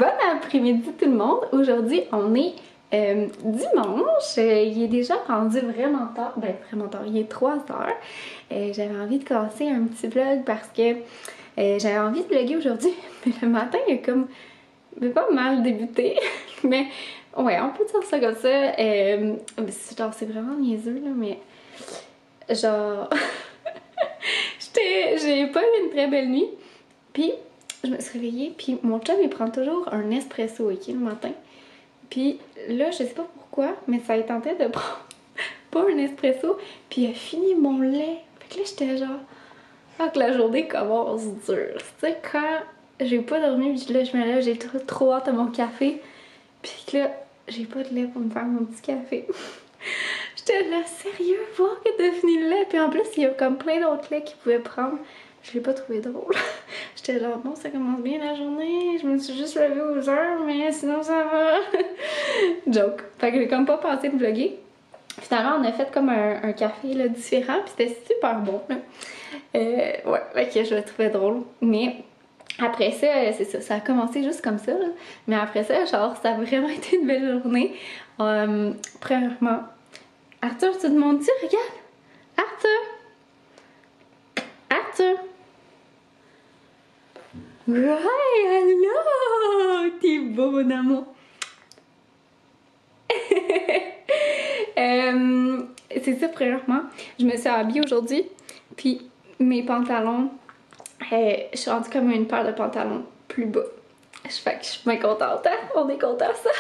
Bon après-midi tout le monde. Aujourd'hui, on est dimanche. Il est déjà rendu vraiment tard. Ben, vraiment tard. Il est 3 heures. J'avais envie de casser un petit vlog parce que j'avais envie de vlogger aujourd'hui. Mais le matin, il a comme pas mal débuté. Mais ouais, on peut dire ça comme ça. Genre, c'est vraiment niaiseux, là, mais genre... J'ai pas eu une très belle nuit. Puis, je me suis réveillée, puis mon chum, il prend toujours un espresso, ok, le matin. Puis là, je sais pas pourquoi, mais ça a tenté de prendre pas un espresso, puis il a fini mon lait. Fait que là, j'étais genre... Ah, que la journée commence dure. Tu sais, quand j'ai pas dormi, puis là, je me lève, j'ai trop hâte à mon café. Puis que là, j'ai pas de lait pour me faire mon petit café. J'étais là, sérieux, voir que t'as fini le lait. Puis en plus, il y a comme plein d'autres laits qu'il pouvait prendre. Je l'ai pas trouvé drôle. J'étais là, bon, ça commence bien la journée. Je me suis juste levée aux heures, mais sinon ça va. Joke. Fait que j'ai comme pas pensé de vlogger. Finalement, on a fait comme un café là, différent, puis c'était super bon. Là. Ouais, fait que je le trouvais drôle. Mais après ça, c'est ça, ça a commencé juste comme ça. Là. Mais après ça, genre, ça a vraiment été une belle journée. Premièrement, Arthur, tu te montres-tu? Regarde! Arthur! Arthur! Ouais, allô! T'es beau, mon amour! C'est ça, premièrement. Je me suis habillée aujourd'hui, puis mes pantalons, je suis rendue comme une paire de pantalons plus bas. Fait que je suis bien contente, hein? On est content, ça!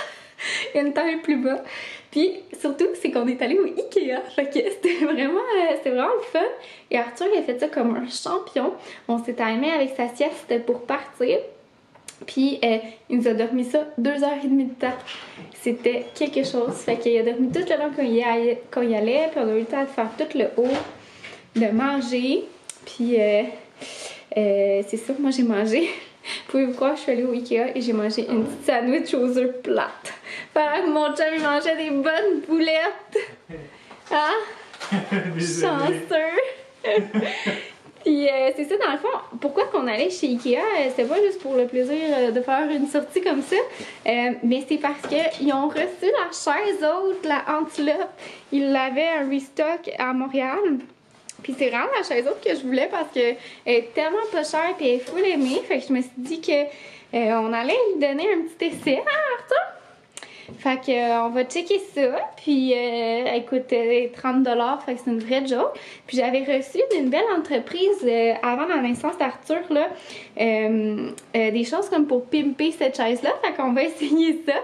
Il y a une taille plus bas. Puis surtout, c'est qu'on est allé au Ikea. Fait que c'était vraiment le fun. Et Arthur, il a fait ça comme un champion. On s'est timé avec sa sieste pour partir. Puis il nous a dormi ça 2h30 de temps. C'était quelque chose. Fait qu'il a dormi tout le long quand il allait. Puis on a eu le temps de faire tout le haut, de manger. Puis c'est ça, moi j'ai mangé. Pouvez-vous croire que je suis allée au Ikea et j'ai mangé une petite sandwich aux œufs plates. Pendant que mon chum il mangeait des bonnes boulettes. Hein? Chanceux! Puis c'est ça, dans le fond, pourquoi qu'on allait chez Ikea, c'était pas juste pour le plaisir de faire une sortie comme ça, mais c'est parce qu'ils ont reçu la chaise haute, la Antelope. Ils l'avaient un restock à Montréal. Puis c'est vraiment la chaise haute que je voulais parce qu'elle est tellement pas chère et elle est full aimée. Fait que je me suis dit que on allait lui donner un petit essai, hein, Arthur? Fait que on va checker ça. Puis elle coûte 30$, fait que c'est une vraie joke. Puis j'avais reçu d'une belle entreprise avant la naissance d'Arthur là, des choses comme pour pimper cette chaise-là. Fait qu'on va essayer ça.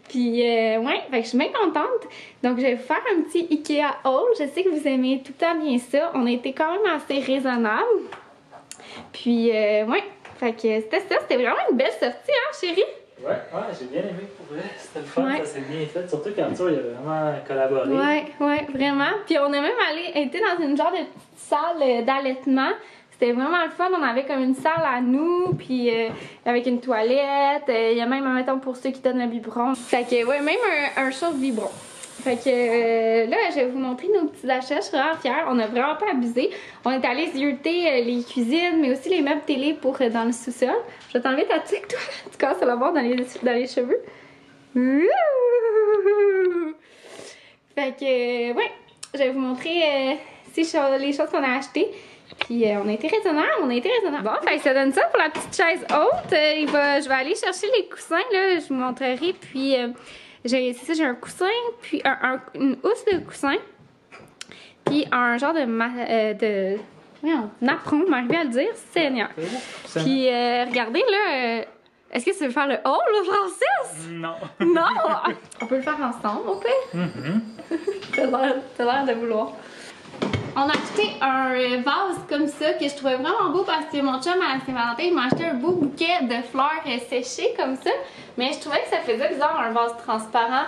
Puis, ouais, fait que je suis bien contente. Donc, je vais vous faire un petit Ikea haul. Je sais que vous aimez tout le temps bien ça. On a été quand même assez raisonnable. Puis, ouais, fait que c'était ça. C'était vraiment une belle sortie, hein, chérie? Ouais, j'ai bien aimé pour vrai. C'était le fun, ça s'est bien fait. Surtout qu'Arthur, il a vraiment collaboré. Ouais, vraiment. Puis, on a même été dans une genre de petite salle d'allaitement. C'était vraiment le fun, on avait comme une salle à nous, puis avec une toilette, il y a même, mettons, pour ceux qui donnent le biberon. Fait que, ouais, même un chauffe biberon. Fait que là, je vais vous montrer nos petits achats, je suis vraiment fière, on a vraiment pas abusé. On est allé zioter les cuisines, mais aussi les meubles télé pour dans le sous-sol. Je vais t'enlever ta tuque, toi, tu casses la barre dans les cheveux. Fait que, ouais, je vais vous montrer les choses qu'on a achetées. Puis on a été raisonnable, Bon, fait que ça donne ça pour la petite chaise haute. Je vais aller chercher les coussins, là, je vous montrerai. Puis j'ai un coussin, puis une housse de coussin, puis un genre de napperon, m'arriver à le dire, Seigneur. Puis regardez, là, est-ce que tu veux faire le haut, là, Francis? Non. Non? On peut le faire ensemble, au pire? T'as l'air de vouloir. On a acheté un vase comme ça que je trouvais vraiment beau parce que mon chum à la Saint-Valentin il m'a acheté un beau bouquet de fleurs séchées comme ça. Mais je trouvais que ça faisait bizarre un vase transparent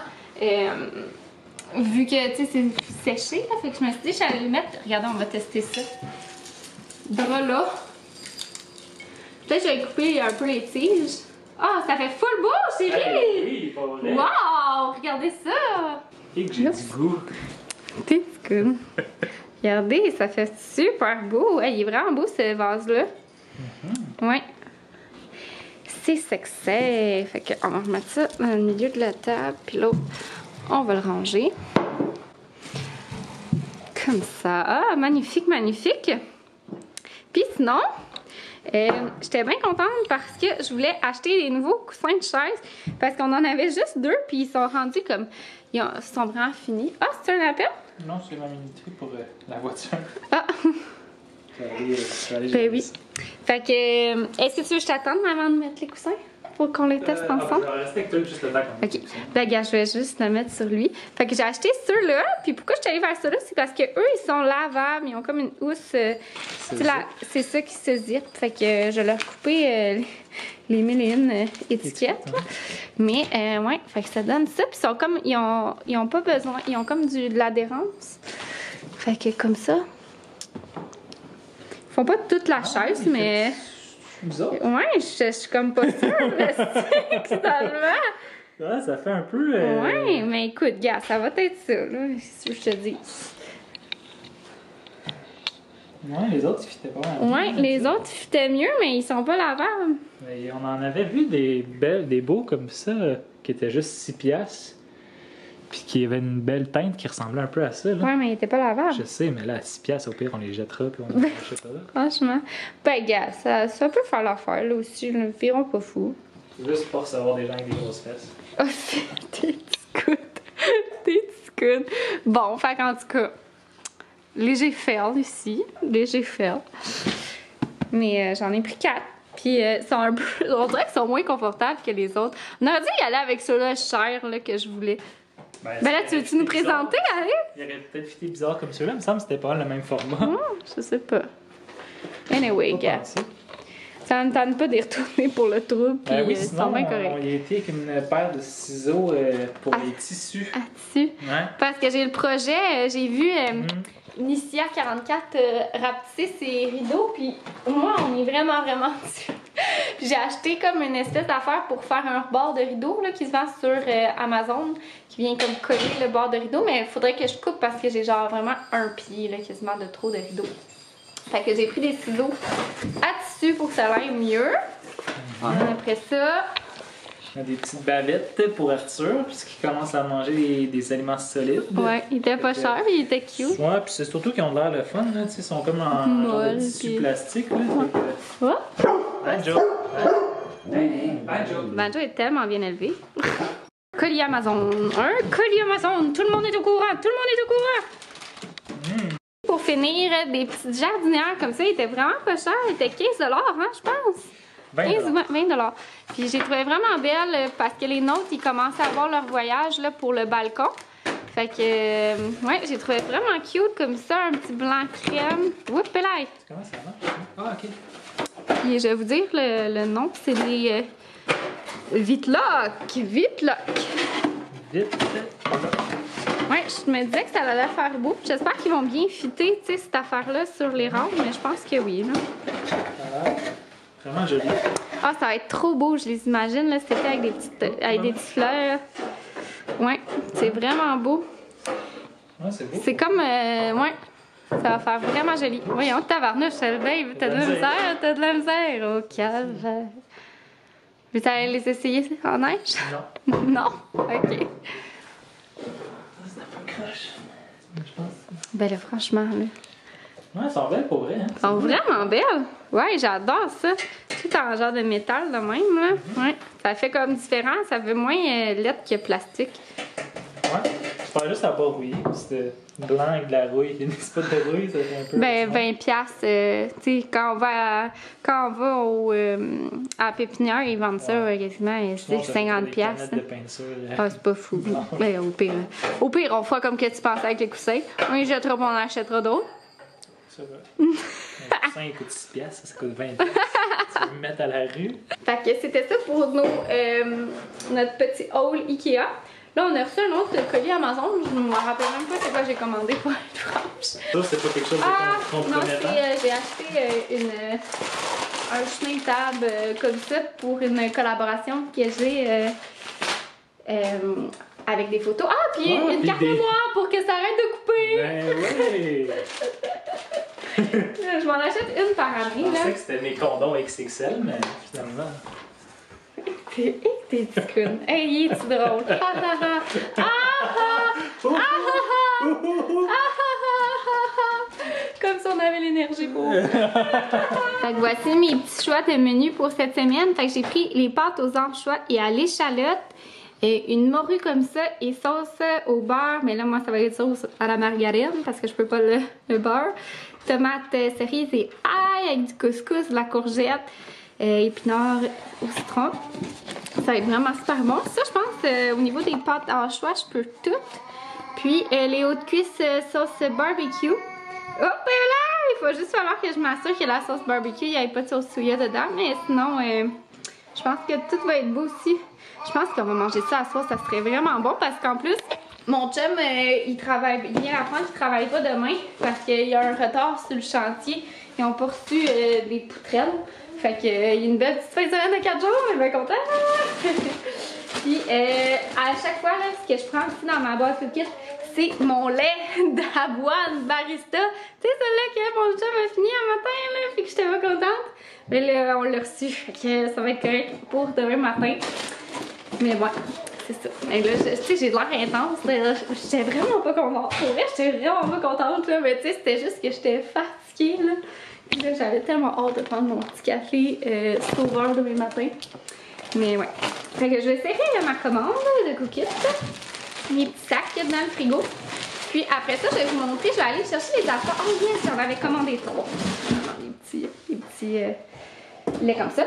vu que tu sais c'est séché là. Fait que je me suis dit j'allais le mettre. Regardez, on va tester ça. Drap là. Peut-être que je vais couper un peu les tiges. Ah, ça fait full beau, chérie! Oui, pas vrai. Wow! Regardez ça! Et que j'ai du goût. T'es cool. Regardez, ça fait super beau. Hey, il est vraiment beau ce vase-là. Ouais. c'est sexy. Fait qu'on va remettre ça dans le milieu de la table, puis l'autre, on va le ranger. Comme ça. Ah, magnifique, magnifique. Puis sinon, j'étais bien contente parce que je voulais acheter des nouveaux coussins de chaise parce qu'on en avait juste 2, puis ils sont rendus comme... Ils sont vraiment finis. Ah, c'est un appel? Non, c'est ma minuterie pour la voiture. Ah! Ben oui. Fait que, est-ce que tu veux que je t'attende avant de mettre les coussins pour qu'on les teste ensemble? Je vais rester avec toi juste le temps qu'on Ok. Ben, gars, je vais juste le mettre sur lui. Fait que j'ai acheté ceux-là. Puis pourquoi je suis allée vers ceux-là? C'est parce que eux, ils sont lavables. Ils ont comme une housse. C'est ça qui se zippe. Fait que je leur ai coupé les mille et une étiquettes. Mais, ouais. Fait que ça donne ça. Puis ils sont comme. Ils ont pas besoin. Ils ont comme de l'adhérence. Fait que comme ça. Ils font pas toute la chaise, mais. Bizarre. Ouais, je suis comme pas sûre, finalement. Ouais, ça fait un peu. Ouais, mais écoute, gars, ça va être ça, là, si je te dis. Ouais, les autres, ils fitaient pas mal. Ouais, les autres, ils fitaient mieux, mais ils sont pas lavables. Mais on en avait vu des beaux comme ça, qui étaient juste 6 piastres. Puis qui avaient une belle teinte qui ressemblait un peu à ça. Là. Ouais, mais ils étaient pas lavables. Je sais, mais là, à 6 piastres, au pire, on les jettera, puis on les achètera. Franchement. Ben, gars, ça peut faire l'affaire, là aussi. Ils ne viront pas fou. C'est juste pour recevoir des gens avec des grosses fesses. Oh, t'es petits coudes. T'es petits coudes. Bon, fait qu'en tout cas, léger fail ici. Léger fail. Mais j'en ai pris 4. Puis, sont un peu, on dirait qu'ils sont moins confortables que les autres. On aurait dû y aller avec ceux-là chers là, que je voulais. Ben là, tu veux-tu nous présenter, Alex? Il aurait peut-être fité bizarre comme ceux-là. Il me semble que c'était pas le même format. Je sais pas. Anyway, gars. Ça ne tente pas d'y retourner pour le trouble. Puis oui, ils sinon, sont bien corrects. on y a été avec une paire de ciseaux pour les tissus. Ah, tissus. Ouais. Parce que j'ai le projet, j'ai vu Nicia 44 rapetisser ses rideaux. Puis moi, on est vraiment, vraiment dessus. Puis j'ai acheté comme une espèce d'affaire pour faire un rebord de rideau là, qui se vend sur Amazon, qui vient comme coller le bord de rideau, mais il faudrait que je coupe parce que j'ai genre vraiment un pied là, quasiment de trop de rideau. Fait que j'ai pris des ciseaux à tissu pour que ça aille mieux. Après ça... On a des petites bavettes pour Arthur, puisqu'il commence à manger des aliments solides. Ouais, il était pas cher, il était cute. Ouais, puis c'est surtout qu'ils ont l'air le fun, là, ils sont comme en genre de tissu plastique. Là, Ouais. Banjo! Banjo! Banjo est tellement bien élevé. Colis Amazon. Un colis Amazon. Tout le monde est au courant. Tout le monde est au courant. Pour finir, des petites jardinières comme ça, ils étaient vraiment pas chers. Ils étaient 15 $, hein, je pense. 15 ou 20 $. Puis j'ai trouvé vraiment belle parce que les nôtres, ils commencent à avoir leur voyage là, pour le balcon. Fait que, ouais, j'ai trouvé vraiment cute comme ça, un petit blanc crème. Oups, là. Comment ça marche? Ah, ok. Puis je vais vous dire le nom, c'est des Vitlock. Vitlock. Vite. Ouais, je me disais que ça allait faire beau. J'espère qu'ils vont bien fitter, tu sais, cette affaire-là sur les rangs, mais je pense que oui, là. Vraiment joli. Ah, ça va être trop beau, je les imagine, là, c'était avec des petites fleurs. Ouais, c'est vraiment beau. Ouais, c'est beau. C'est comme, ouais, ça va faire vraiment joli. Voyons, tabarnouche, babe, t'as de la misère, t'as de la misère. Oh, calvaire. Veux-tu aller les essayer en neige? Non. Non? Ok. C'est un peu croche, je pense. Ben là, franchement, là. Ouais, elles sont belles pour vrai. Hein? Elles sont vraiment belles. Ouais, j'adore ça. Tout en genre de métal de même, là. Ouais. Ça fait comme différent. Ça fait moins lettre que plastique. Ouais. J'espère juste que ça n'a pas rouillé. C'était blanc avec de la rouille. Il y a des spots de rouille, ça fait un peu. Ben, 20$. Tu sais, quand on va à la pépinière, ils vendent ça quasiment 50$. De peinture. Ah, c'est pas fou. Ben, au pire, on fera comme que tu pensais avec les coussins. On les jettera, on en achètera d'autres. Ça va. Un coussin, il coûte 6$, ça coûte 20$. Tu peux le mettre à la rue. Fait que c'était ça pour notre petit haul Ikea. Là, on a reçu un autre colis Amazon. Je me rappelle même pas c'est quoi j'ai commandé pour être franche. Ça, c'est pas quelque chose de Non, compromettant? j'ai acheté un chemin de table comme ça pour une collaboration que j'ai avec des photos. Ah, puis une carte mémoire pour que ça arrête de couper. Ben oui! Je m'en achète une par année. Je pensais que c'était mes condoms XXL, mais finalement... T'es petite. Hey, il est-tu drôle? Ah ah ah! Ah ah! Ah ah ah! Comme si on avait l'énergie pour. Fait que voici mes petits choix de menu pour cette semaine. Fait que j'ai pris les pâtes aux anchois et à l'échalote. Et une morue comme ça et sauce au beurre. Mais là, moi, ça va être sauce à la margarine parce que je peux pas le beurre. Tomates cerises et ail avec du couscous, de la courgette, épinards au citron. Ça va être vraiment super bon. Ça, je pense, au niveau des pâtes anchois, je peux toutes. Puis les hautes cuisses sauce barbecue. Hop là! Il faut juste falloir que je m'assure que la sauce barbecue, il n'y ait pas de sauce soya dedans. Mais sinon, je pense que tout va être beau aussi. Je pense qu'on va manger ça à soir, ça serait vraiment bon parce qu'en plus, mon chum, il vient apprendre qu'il travaille pas demain parce qu'il y a un retard sur le chantier. Ils ont pas reçu des poutrelles. Fait qu'il y a une belle petite fin de semaine de 4 jours, on est bien content. Puis à chaque fois, là, ce que je prends aussi dans ma boîte de kit, c'est mon lait d'avoine barista. Tu sais, celle-là que mon chum a fini un matin, là, fait que j'étais pas contente. Mais là, on l'a reçu, fait que ça va être correct pour demain matin. Mais bon, c'est ça. Et là, tu sais, j'ai de l'air intense. J'étais vraiment pas contente. Pour vrai, j'étais vraiment pas contente, là. Mais tu sais, c'était juste que j'étais fatiguée, là. Puis là, j'avais tellement hâte de prendre mon petit café sauveur demain matin. Mais ouais. Fait que je vais serrer ma commande de cookies. Mes petits sacs qu'il y a dans le frigo. Puis après ça, je vais vous montrer. Je vais aller chercher les affaires. Oh yes, j'en avais commandé 3. Des petits lait comme ça.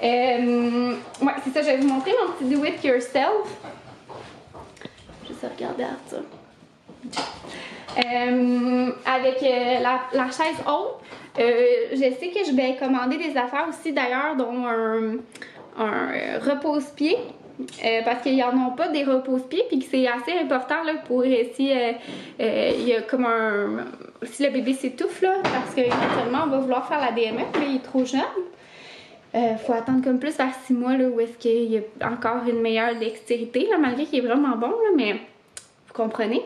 Ouais, c'est ça, je vais vous montrer mon petit do it yourself. Je vais juste regarder Arthur. Avec la chaise haute, je sais que je vais commander des affaires aussi d'ailleurs, dont un repose-pied. Parce qu'ils n'en ont pas des repose-pieds, puis que c'est assez important là, pour si il y a comme si le bébé s'étouffe, là, parce qu'éventuellement on va vouloir faire la DMF, mais il est trop jeune. Faut attendre comme plus vers 6 mois là, où est-ce qu'il y a encore une meilleure dextérité, là, malgré qu'il est vraiment bon, là, mais vous comprenez.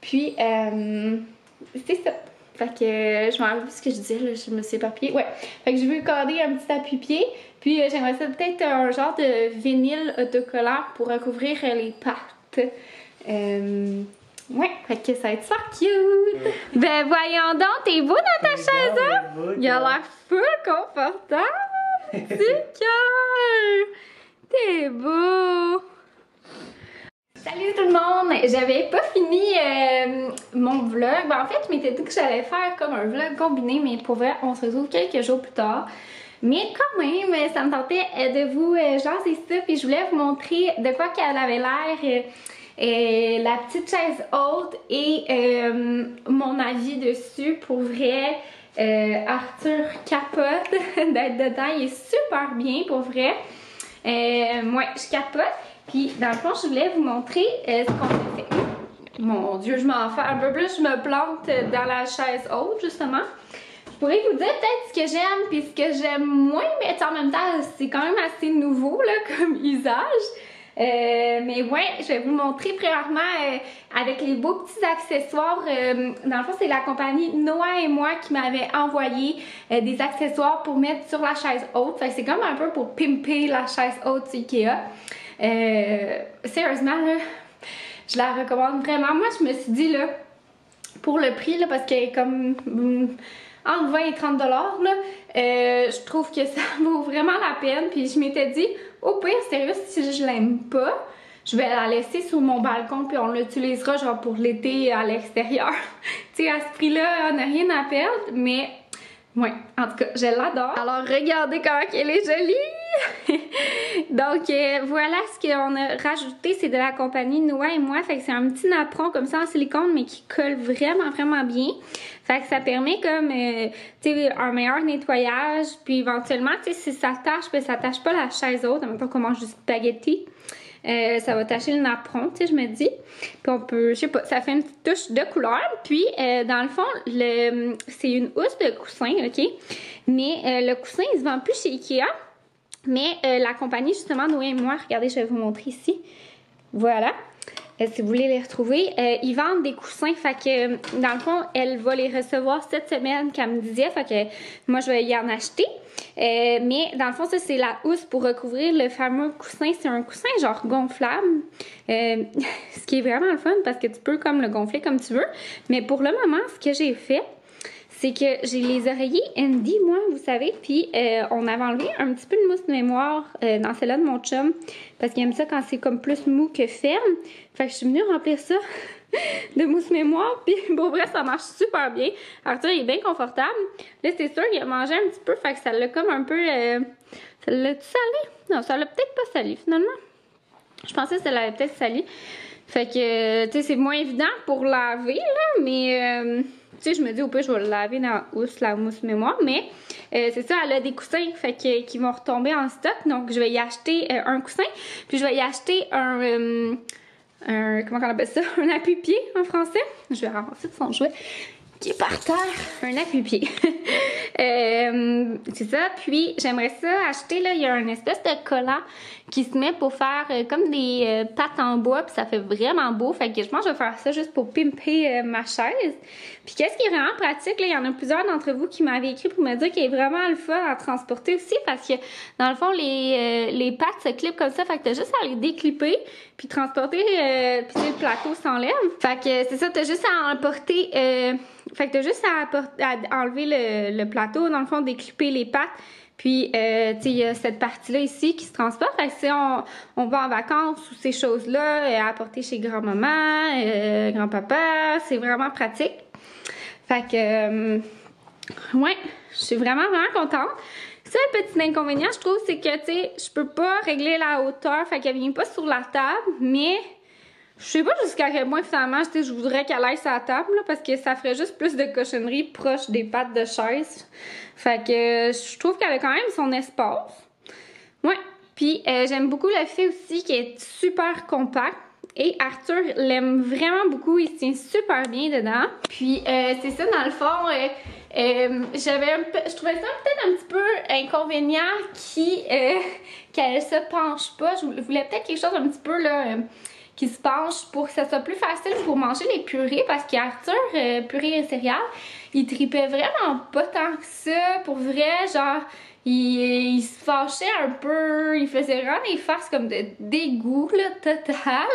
Puis c'est ça. Fait que je m'en rappelle plus ce que je disais, là, je me suis éparpillée. Ouais. Fait que je veux commander un petit appui-pied. Puis j'aimerais ça peut-être un genre de vinyle autocollant pour recouvrir les pattes. Ouais, fait que ça va être ça cute! Ben voyons donc, t'es beau dans ta chaise, hein? Il a l'air full confortable! Petit cœur! T'es beau! Salut tout le monde! J'avais pas fini mon vlog. Ben, en fait, je m'étais dit que j'allais faire comme un vlog combiné, mais pour vrai, on se retrouve quelques jours plus tard. Mais quand même, ça me tentait de vous jaser ça, puis je voulais vous montrer de quoi qu'elle avait l'air. La petite chaise haute et mon avis dessus. Pour vrai, Arthur capote d'être dedans, il est super bien pour vrai. Moi je capote. Puis dans le fond, je voulais vous montrer ce qu'on a fait. Mon Dieu, je m'en fais un peu plus, je me plante dans la chaise haute justement. Je pourrais vous dire peut-être ce que j'aime puis ce que j'aime moins, mais en même temps, c'est quand même assez nouveau là, comme usage. Mais ouais, je vais vous montrer premièrement avec les beaux petits accessoires. Dans le fond, c'est la compagnie Noah et moi qui m'avait envoyé des accessoires pour mettre sur la chaise haute. Fait que c'est comme un peu pour pimper la chaise haute Ikea. Sérieusement, là, je la recommande vraiment. Moi, je me suis dit, là, pour le prix, là, parce qu'elle est comme entre 20 et 30 $, là, je trouve que ça vaut vraiment la peine. Puis je m'étais dit, au pire, sérieux, si je l'aime pas, je vais la laisser sur mon balcon puis on l'utilisera genre pour l'été à l'extérieur. Tu sais, à ce prix-là, on n'a rien à perdre, mais ouais, en tout cas, je l'adore. Alors, regardez comment elle est jolie! Donc, voilà ce qu'on a rajouté, c'est de la compagnie Noah et moi. Fait que c'est un petit napperon comme ça en silicone, mais qui colle vraiment, vraiment bien. Fait que ça permet comme, tu sais, un meilleur nettoyage. Puis éventuellement, tu sais, si ça tâche, ben ça tâche pas la chaise haute. En même temps qu'on mange du spaghetti. Ça va tacher le napperon, tu sais, je me dis. Puis on peut, je sais pas, ça fait une petite touche de couleur. Puis, dans le fond, c'est une housse de coussin, OK? Mais le coussin, il se vend plus chez Ikea. Mais la compagnie, justement, Noé et moi, regardez, je vais vous montrer ici. Voilà. si vous voulez les retrouver. Ils vendent des coussins, fait que dans le fond, elle va les recevoir cette semaine, qu'elle me disait, fait que moi je vais y en acheter. Mais dans le fond, ça c'est la housse pour recouvrir le fameux coussin. C'est un coussin genre gonflable, ce qui est vraiment le fun parce que tu peux comme le gonfler comme tu veux. Mais pour le moment, ce que j'ai fait, c'est que j'ai les oreillers Andy, moi, vous savez, puis on avait enlevé un petit peu de mousse de mémoire dans celle-là de mon chum, parce qu'il aime ça quand c'est comme plus mou que ferme. Fait que je suis venue remplir ça de mousse mémoire, puis pour vrai, ça marche super bien. Arthur, il est bien confortable. Là, c'est sûr, il a mangé un petit peu, fait que ça l'a comme un peu... ça l'a-tu salé? Non, ça l'a peut-être pas salé, finalement. Je pensais que ça l'avait peut-être salé. Fait que, tu sais, c'est moins évident pour laver, là, mais... tu sais, je me dis, au pire, je vais le laver dans la mousse mémoire, mais c'est ça, elle a des coussins, fait que, qui vont retomber en stock, donc je vais y acheter un coussin, puis je vais y acheter comment on appelle ça? Un appuie-pied en français. Je vais ramasser son jouet qui est par terre. Un appuie-pied. C'est ça. Puis, j'aimerais ça acheter, là, il y a une espèce de collant qui se met pour faire comme des pattes en bois, puis ça fait vraiment beau. Fait que je pense que je vais faire ça juste pour pimper ma chaise. Puis, qu'est-ce qui est vraiment pratique, là, il y en a plusieurs d'entre vous qui m'avaient écrit pour me dire qu'il est vraiment le fun à transporter aussi, parce que, dans le fond, les pattes se clipent comme ça, fait que t'as juste à les déclipper, puis transporter, puis le plateau s'enlève. Fait que c'est ça, t'as juste à emporter... fait que t'as juste à enlever le plateau, dans le fond, déclipper les pattes. Puis, tu sais, il y a cette partie-là ici qui se transporte. Fait que si on va en vacances ou ces choses-là, apporter chez grand-maman, grand-papa, c'est vraiment pratique. Fait que, ouais, je suis vraiment, vraiment contente. Ça, le petit inconvénient, je trouve, c'est que, tu sais, je peux pas régler la hauteur. Fait qu'elle vient pas sur la table, mais... Je sais pas jusqu'à quel point finalement je voudrais qu'elle aille sur la table là, parce que ça ferait juste plus de cochonneries proche des pattes de chaise. Fait que je trouve qu'elle a quand même son espace. Ouais. Puis j'aime beaucoup le fait aussi qu'elle est super compacte. Et Arthur l'aime vraiment beaucoup, il se tient super bien dedans. Puis c'est ça dans le fond, je trouvais ça peut-être un petit peu inconvénient qu'elle se penche pas. Je voulais peut-être quelque chose un petit peu là... qui se penche pour que ça soit plus facile pour manger les purées, parce qu'Arthur, purée et céréales, il tripait vraiment pas tant que ça, pour vrai, genre, il se fâchait un peu, il faisait vraiment des faces comme de dégoût, là, total,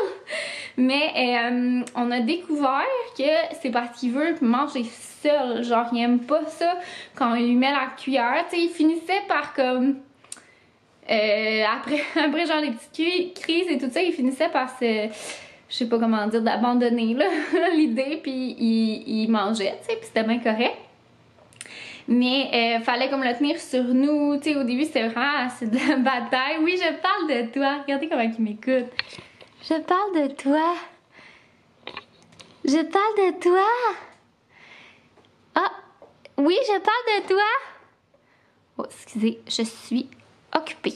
mais on a découvert que c'est parce qu'il veut manger seul, genre, il aime pas ça quand on lui met la cuillère, tu sais, il finissait par comme... après genre des petites crises et tout ça, il finissait par je sais pas comment dire, d'abandonner l'idée, puis il mangeait, tu sais, puis c'était bien correct. Mais fallait comme le tenir sur nous, tu sais, au début c'était vraiment assez de bataille. Oui, je parle de toi, regardez comment il m'écoute. Je parle de toi. Je parle de toi. Ah, oui, je parle de toi. Oh, excusez, je suis occupée.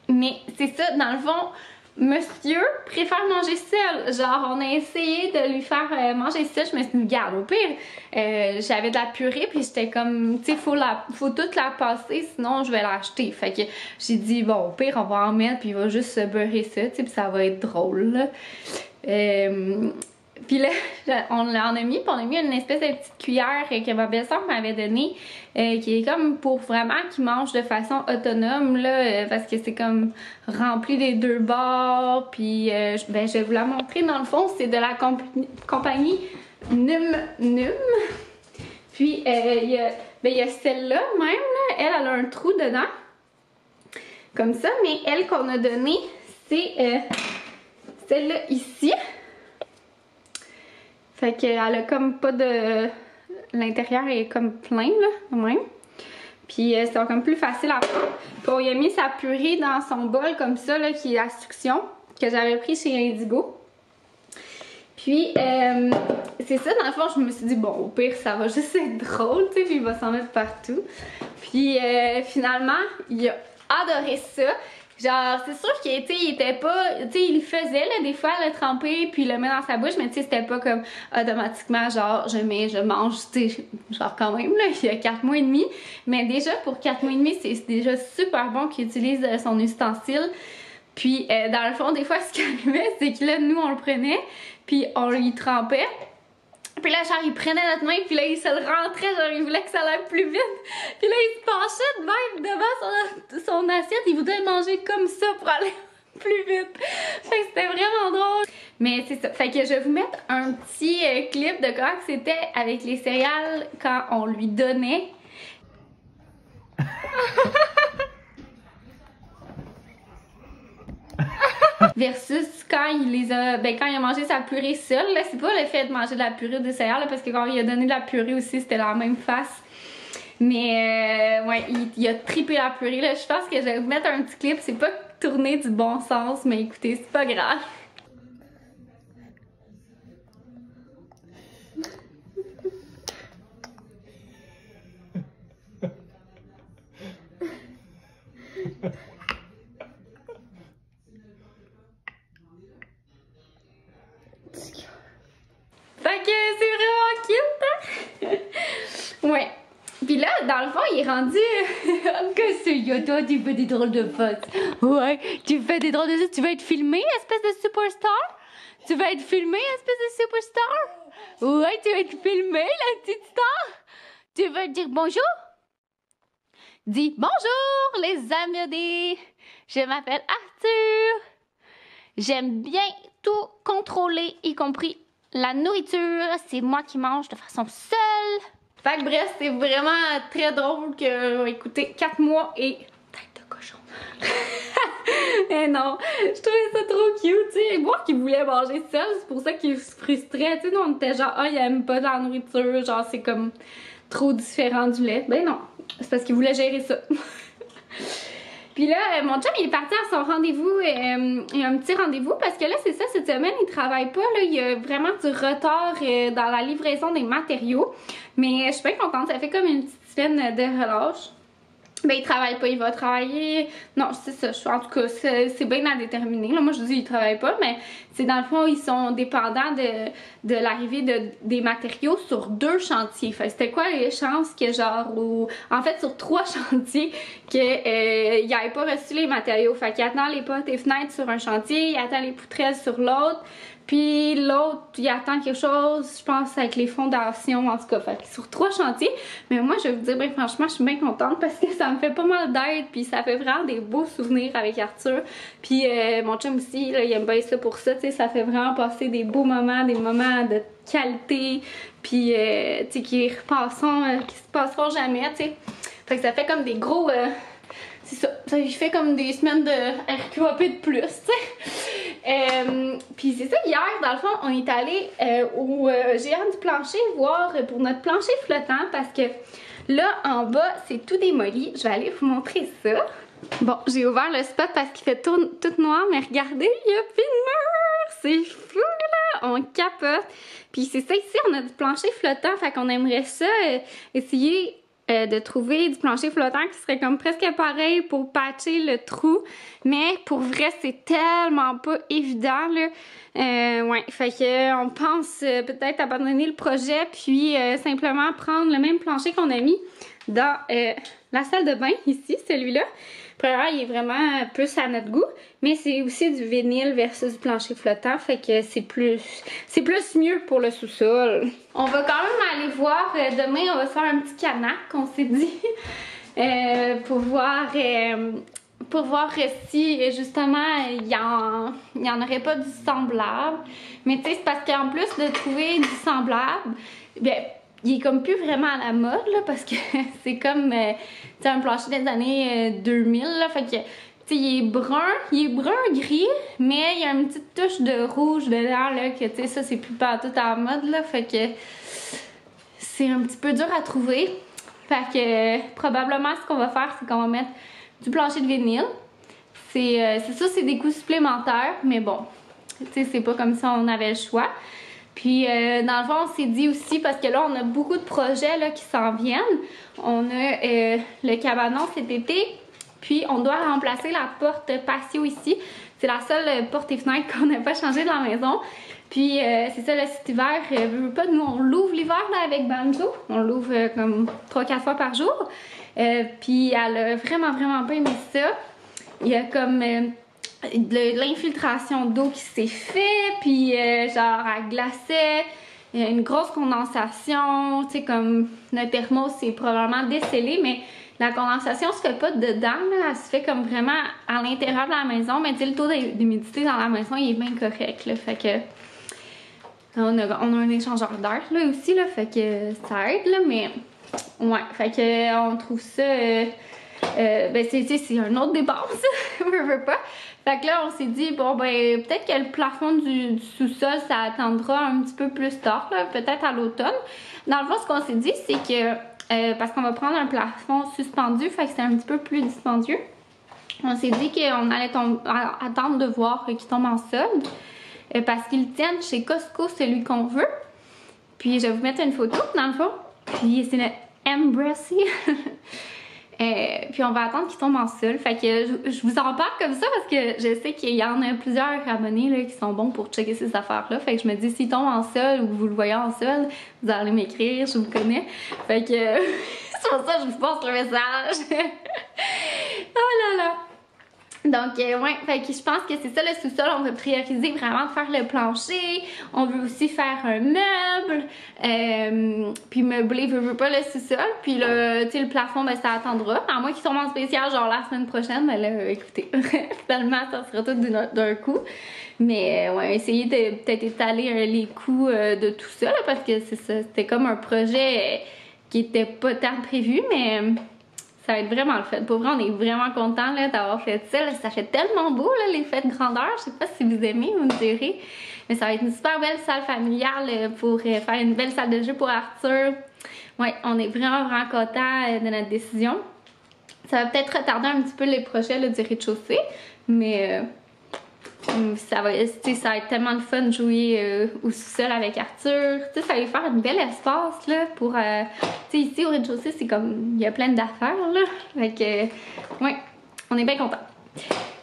Mais c'est ça, dans le fond, monsieur préfère manger seul. Genre, on a essayé de lui faire manger seul. Je me suis dit, regarde, au pire, j'avais de la purée, puis j'étais comme, tu sais, faut toute la passer, sinon je vais l'acheter. Fait que j'ai dit, bon, au pire, on va en mettre, puis il va juste se beurrer ça, tu sais, puis ça va être drôle, là. Puis là, on l'en a mis, puis on a mis une espèce de petite cuillère que ma belle-sœur m'avait donnée, qui est comme pour vraiment qu'il mange de façon autonome, là, parce que c'est comme rempli des deux bords, puis je vais vous la montrer dans le fond, c'est de la compagnie Num Num. Puis il y a celle-là même, là, elle a un trou dedans, comme ça, mais elle qu'on a donnée, c'est celle-là ici. Fait qu'elle a comme pas de... L'intérieur est comme plein, là, de même. Puis c'est comme plus facile à prendre. Puis on y a mis sa purée dans son bol comme ça, là, qui est la succion, que j'avais pris chez Indigo. Puis c'est ça, dans le fond, je me suis dit, bon, au pire, ça va juste être drôle, tu sais, puis il va s'en mettre partout. Puis finalement, il a adoré ça. Genre, c'est sûr qu'il était pas... Tu sais, il le faisait, là, des fois, le tremper, puis le met dans sa bouche, mais tu sais, c'était pas comme automatiquement, genre, je mange, tu sais, genre quand même, là, il y a 4 mois et demi. Mais déjà, pour 4 mois et demi, c'est déjà super bon qu'il utilise son ustensile. Puis dans le fond, des fois, ce qui arrivait, c'est que là, nous, on le prenait, puis on lui trempait. Puis là, genre, il prenait notre main, puis là, il se le rentrait, genre, il voulait que ça aille plus vite. Puis là, il se penchait de même devant son assiette, il voudrait manger comme ça pour aller plus vite. Fait que c'était vraiment drôle. Mais c'est ça. Fait que je vais vous mettre un petit clip de comment c'était avec les céréales quand on lui donnait. Versus quand il a mangé sa purée seule. Là, c'est pas le fait de manger de la purée de céréales, là, parce que quand il a donné de la purée aussi, c'était la même face. Mais ouais, il a trippé la purée. Là. Je pense que je vais vous mettre un petit clip. C'est pas tourné du bon sens, mais écoutez, c'est pas grave. Fait que c'est vraiment cute, hein? Ouais. Puis là, dans le fond, il est rendu... Qu'est-ce que c'est, toi, tu fais des drôles de faces. Ouais, tu fais des drôles de faces. Tu veux être filmé, espèce de superstar? Tu veux être filmé, espèce de superstar? Ouais, tu veux être filmé, la petite star? Tu veux dire bonjour? Dis bonjour, les amis. Je m'appelle Arthur. J'aime bien tout contrôler, y compris la nourriture. C'est moi qui mange de façon seule. Fait que bref, c'est vraiment très drôle que, écoutez, 4 mois et... Tête de cochon. Mais non, je trouvais ça trop cute, tu sais. Moi qui voulait manger seul, c'est pour ça qu'il se frustrait. Tu sais, nous on était genre, il aime pas de la nourriture, genre c'est comme trop différent du lait. Ben non, c'est parce qu'il voulait gérer ça. Puis là, mon chum, il est parti à son rendez-vous, il y a un petit rendez-vous parce que là, c'est ça, cette semaine, il travaille pas, là, il y a vraiment du retard dans la livraison des matériaux. Mais je suis bien contente, ça fait comme une petite semaine de relâche. Ben, il travaille pas, il va travailler. Non, c'est ça. En tout cas, c'est bien à déterminer. Là, moi, je dis il travaille pas, mais c'est dans le fond, ils sont dépendants de l'arrivée des matériaux sur 2 chantiers. Fait c'était quoi les chances que, genre, en fait, sur 3 chantiers, qu'il n'avait pas reçu les matériaux. Fait qu'il attend les portes et fenêtres sur un chantier, il attend les poutrelles sur l'autre. Puis l'autre, il attend quelque chose, je pense, avec les fondations, en tout cas, fait sur 3 chantiers. Mais moi, je vais vous dire, ben franchement, je suis bien contente parce que ça me fait pas mal d'aide, puis ça fait vraiment des beaux souvenirs avec Arthur. Puis mon chum aussi, là, il aime bien ça pour ça, tu sais, ça fait vraiment passer des beaux moments, des moments de qualité, puis, tu sais, qui se passeront jamais, tu sais. Fait que ça fait comme des gros... c'est ça, je fais comme des semaines de RQAP de plus, tu sais. Puis c'est ça, hier, dans le fond, on est allé au géant du plancher voir pour notre plancher flottant parce que là, en bas, c'est tout démoli. Je vais aller vous montrer ça. Bon, j'ai ouvert le spot parce qu'il fait tout noir, mais regardez, il y a plus de mur! C'est fou, là! On capote. Puis c'est ça, ici, on a du plancher flottant, fait qu'on aimerait ça essayer... de trouver du plancher flottant qui serait comme presque pareil pour patcher le trou. Mais pour vrai, c'est tellement pas évident, là. Ouais, fait que on pense peut-être abandonner le projet puis simplement prendre le même plancher qu'on a mis dans la salle de bain ici, celui-là. Premièrement, il est vraiment plus à notre goût, mais c'est aussi du vinyle versus du plancher flottant, fait que c'est plus mieux pour le sous-sol. On va quand même aller voir, demain on va se faire un petit canac, on s'est dit, pour voir si justement il y en aurait pas du semblable. Mais tu sais, c'est parce qu'en plus de trouver du semblable, bien, il est comme plus vraiment à la mode, là, parce que c'est comme un plancher des années 2000, là, fait que, tu sais, il est brun-gris, mais il y a une petite touche de rouge dedans, là, que, tu sais, ça, c'est plus pas tout à la mode, là, fait que c'est un petit peu dur à trouver. Fait que, probablement, ce qu'on va faire, c'est qu'on va mettre du plancher de vinyle. C'est ça, c'est des coûts supplémentaires, mais bon, tu sais, c'est pas comme ça on avait le choix. Puis, dans le fond, on s'est dit aussi, parce que là, on a beaucoup de projets là, qui s'en viennent. On a le cabanon cet été, puis on doit remplacer la porte patio ici. C'est la seule porte et fenêtre qu'on n'a pas changé de la maison. Puis, c'est ça, là, cet hiver, pas, nous, on l'ouvre l'hiver là, avec Banjo. On l'ouvre comme 3-4 fois par jour. Puis, elle a vraiment, vraiment pas aimé ça. Il y a comme... de l'infiltration d'eau qui s'est fait, puis genre elle glaçait, il y a une grosse condensation, tu sais comme le thermos c'est probablement décellé, mais la condensation se fait pas dedans, là, elle se fait comme vraiment à l'intérieur de la maison, mais tu sais le taux d'humidité dans la maison il est bien correct, là, fait que on a un échangeur d'air là aussi, là, fait que ça aide, là, mais ouais, fait que on trouve ça, ben c'est un autre débat, ça, on veut pas. Fait que là, on s'est dit, bon, ben, peut-être que le plafond du sous-sol, ça attendra un petit peu plus tard, là, peut-être à l'automne. Dans le fond, ce qu'on s'est dit, c'est que, parce qu'on va prendre un plafond suspendu, fait que c'est un petit peu plus dispendieux, on s'est dit qu'on allait attendre de voir qu'il tombe en solde, parce qu'ils tiennent chez Costco, celui qu'on veut. Puis, je vais vous mettre une photo, dans le fond. Puis, c'est le Embrace. Puis on va attendre qu'il tombe en sol. Fait que je vous en parle comme ça parce que je sais qu'il y en a plusieurs abonnés là, qui sont bons pour checker ces affaires-là. Fait que je me dis, s'il tombe en sol ou vous le voyez en sol, vous allez m'écrire, je vous connais. Fait que c'est pour ça que je vous passe le message. Oh là là! Donc, ouais, fait que je pense que c'est ça le sous-sol. On va prioriser vraiment de faire le plancher. On veut aussi faire un meuble. Puis meubler, veut pas le sous-sol. Puis là, tu sais, le plafond, ben ça attendra. À moins qu'ils tombent en spécial, genre la semaine prochaine, ben là, écoutez, finalement, ça sera tout d'un coup. Mais ouais, essayer de peut-être étaler les coûts de tout ça, là, parce que c'est ça, c'était comme un projet qui était pas tant prévu, mais ça va être vraiment le fait. Pour vrai, on est vraiment contents d'avoir fait ça. Là, ça fait tellement beau, là, les fêtes grandeur. Je sais pas si vous aimez, vous me direz. Mais ça va être une super belle salle familiale pour faire une belle salle de jeu pour Arthur. Ouais, on est vraiment contents de notre décision. Ça va peut-être retarder un petit peu les projets là, du rez-de-chaussée. Mais ça va être tellement de fun de jouer au sous-sol avec Arthur. T'sais, ça va lui faire un bel espace là, pour... ici au rez-de-chaussée, c'est comme... Il y a plein d'affaires là. Fait que... ouais, on est bien contents.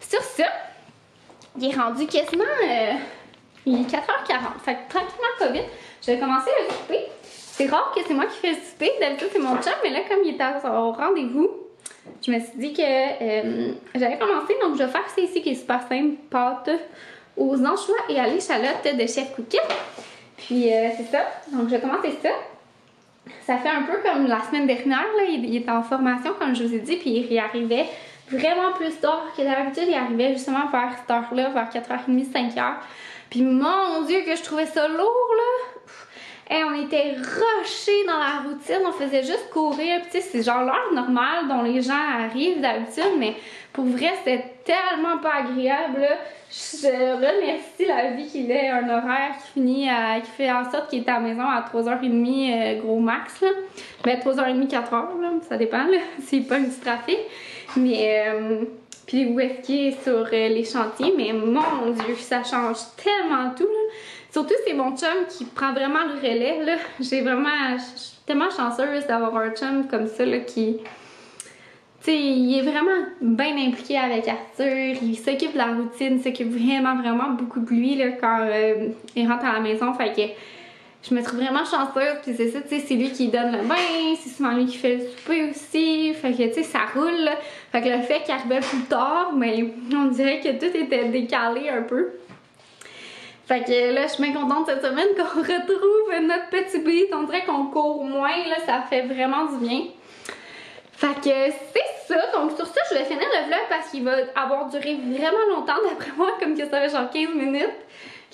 Sur ça, il est rendu quasiment... il est 4h40. Fait que tranquillement, pas vite, je vais commencer le souper. C'est rare que c'est moi qui fais le souper. D'habitude, c'est mon chum. Mais là, comme il était au rendez-vous, je me suis dit que j'allais commencer, donc je vais faire ça ici qui est super simple, pâte aux anchois et à l'échalote de Chef Cookie. Puis c'est ça, donc je vais commencer ça. Ça fait un peu comme la semaine dernière, là, il était en formation comme je vous ai dit, puis il y arrivait vraiment plus tard que d'habitude, il arrivait justement vers cette heure-là, vers 4h30, 5h. Puis mon Dieu que je trouvais ça lourd là! Hey, on était rushés dans la routine, on faisait juste courir. Puis tu sais, c'est genre l'heure normale dont les gens arrivent d'habitude, mais pour vrai, c'était tellement pas agréable. Là. Je remercie la vie qu'il ait un horaire qui fait en sorte qu'il est à la maison à 3h30 gros max. Là. Ben 3h30, 4h, là, ça dépend là, s'il pas du trafic. Mais puis où est-ce qu'il est sur les chantiers, mais mon Dieu, ça change tellement tout. Là. Surtout, c'est mon chum qui prend vraiment le relais, là. Je suis tellement chanceuse d'avoir un chum comme ça, là, qui... Tu sais, il est vraiment bien impliqué avec Arthur. Il s'occupe de la routine, il s'occupe vraiment beaucoup de lui, là, quand il rentre à la maison. Fait que je me trouve vraiment chanceuse. Puis c'est ça, tu sais, c'est lui qui donne le bain, c'est souvent lui qui fait le souper aussi. Fait que, tu sais, ça roule, là. Fait que le fait qu'il arrivait plus tard, mais on dirait que tout était décalé un peu. Fait que là, je suis bien contente cette semaine qu'on retrouve notre petit beat. On dirait qu'on court moins, là, ça fait vraiment du bien. Fait que c'est ça. Donc sur ça, je vais finir le vlog parce qu'il va avoir duré vraiment longtemps d'après moi, comme que ça fait genre 15 minutes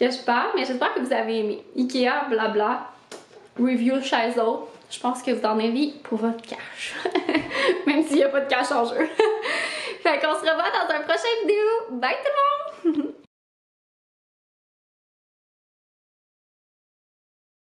que je parle. Mais j'espère que vous avez aimé. Ikea, blabla, review chez eux autres. Je pense que vous en avez pour votre cash. Même s'il n'y a pas de cash en jeu. Fait qu'on se revoit dans un prochain vidéo. Bye tout le monde!